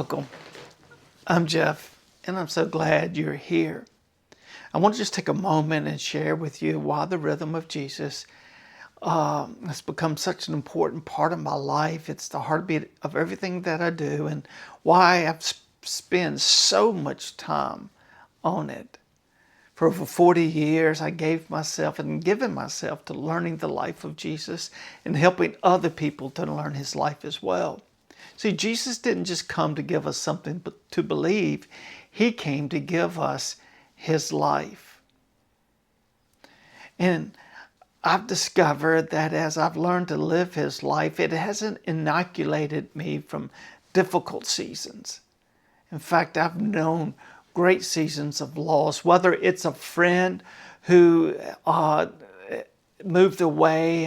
Welcome. I'm Jeff, and I'm so glad you're here. I want to just take a moment and share with you why the rhythm of Jesus has become such an important part of my life. It's the heartbeat of everything that I do, and why I've spent so much time on it. For over 40 years, I gave myself and given myself to learning the life of Jesus and helping other people to learn his life as well. See, Jesus didn't just come to give us something to believe. He came to give us his life. And I've discovered that as I've learned to live his life, it hasn't inoculated me from difficult seasons. In fact, I've known great seasons of loss, whether it's a friend who moved away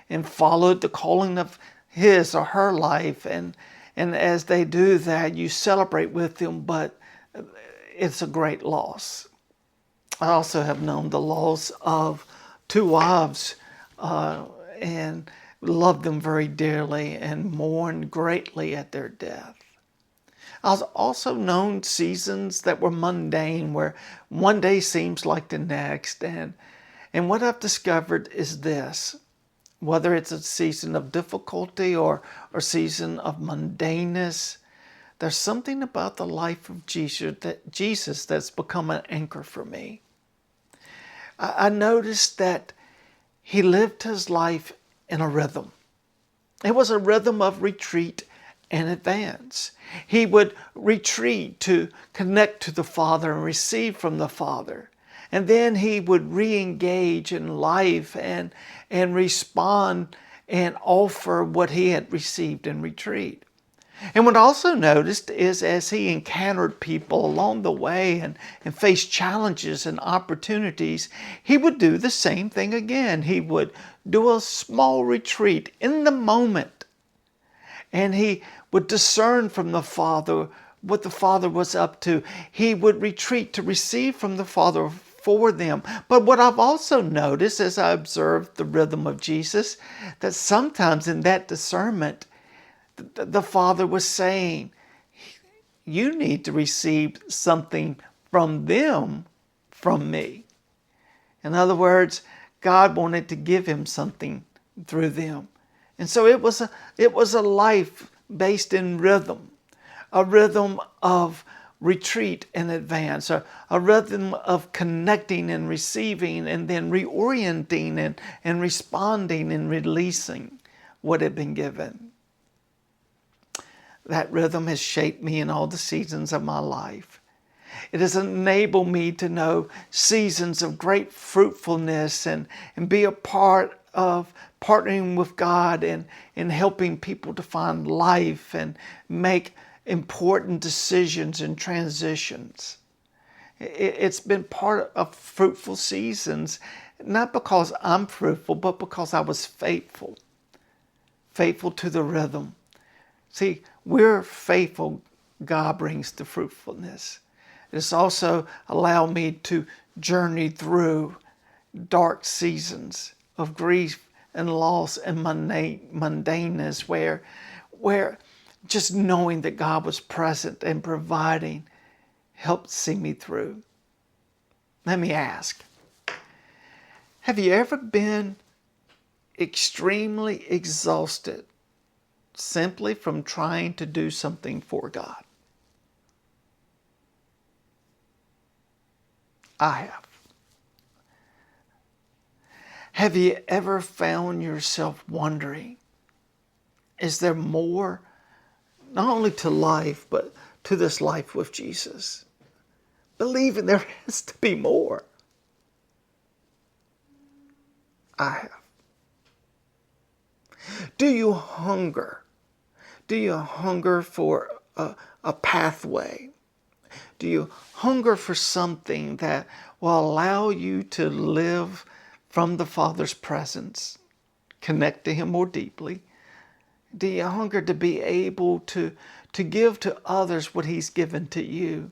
and followed the calling of his or her life, and as they do that, you celebrate with them, but it's a great loss. I also have known the loss of two wives and loved them very dearly and mourned greatly at their death. I've also known seasons that were mundane, where one day seems like the next, and what I've discovered is this: whether it's a season of difficulty or a season of mundaneness, there's something about the life of Jesus that's become an anchor for me. I noticed that he lived his life in a rhythm. It was a rhythm of retreat and advance. He would retreat to connect to the Father and receive from the Father. And then he would re-engage in life and respond and offer what he had received in retreat. And what I also noticed is, as he encountered people along the way and faced challenges and opportunities, he would do the same thing again. He would do a small retreat in the moment, and he would discern from the Father what the Father was up to. He would retreat to receive from the Father for them. But what I've also noticed as I observed the rhythm of Jesus, that sometimes in that discernment, the Father was saying, you need to receive something from them, from me. In other words, God wanted to give him something through them. And so it was a life based in rhythm, a rhythm of retreat and advance, a rhythm of connecting and receiving and then reorienting and responding and releasing what had been given. That rhythm has shaped me in all the seasons of my life. It has enabled me to know seasons of great fruitfulness and be a part of partnering with God and helping people to find life and make important decisions and transitions. It's been part of fruitful seasons, not because I'm fruitful, but because I was faithful to the rhythm. See, we're faithful, God brings the fruitfulness. It's also allowed me to journey through dark seasons of grief and loss and mundaneness, where just knowing that God was present and providing helped see me through. Let me ask, have you ever been extremely exhausted simply from trying to do something for God? I have. Have you ever found yourself wondering, is there more, not only to life, but to this life with Jesus? Believing there has to be more. I have. Do you hunger? Do you hunger for a pathway? Do you hunger for something that will allow you to live from the Father's presence, connect to him more deeply? Do you hunger to be able to give to others what he's given to you?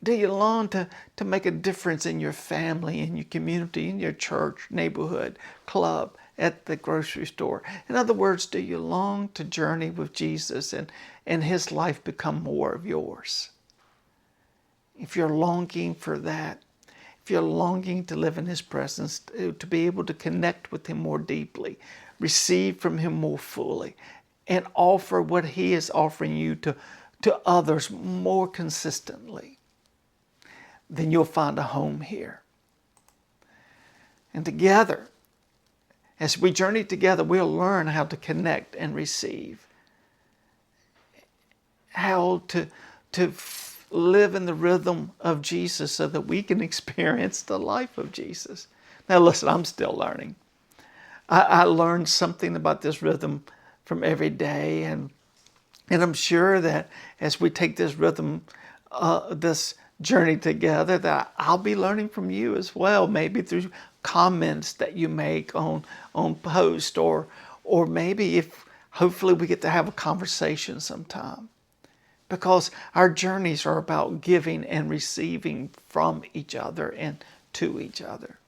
Do you long to make a difference in your family, in your community, in your church, neighborhood, club, at the grocery store? In other words, do you long to journey with Jesus and his life become more of yours? If you're longing for that, if you're longing to live in his presence, to be able to connect with him more deeply, receive from him more fully, and offer what he is offering you to others more consistently, then you'll find a home here. And together, as we journey together, we'll learn how to connect and receive, how to live in the rhythm of Jesus so that we can experience the life of Jesus. Now listen, I'm still learning. I learned something about this rhythm from every day, and I'm sure that as we take this rhythm, this journey together, that I'll be learning from you as well, maybe through comments that you make on posts, or maybe if hopefully we get to have a conversation sometime. Because our journeys are about giving and receiving from each other and to each other.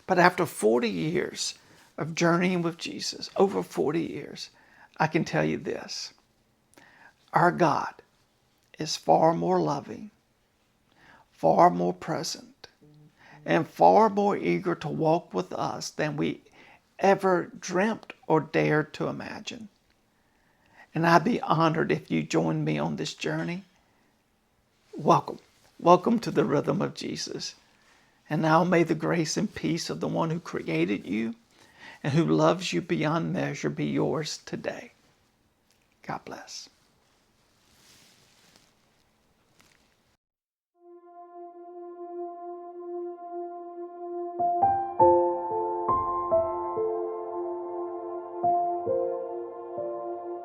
But after 40 years of journeying with Jesus, over 40 years, I can tell you this. Our God is far more loving, far more present, and far more eager to walk with us than we ever dreamt or dared to imagine. And I'd be honored if you joined me on this journey. Welcome. Welcome to the rhythm of Jesus. And now may the grace and peace of the one who created you and who loves you beyond measure be yours today. God bless.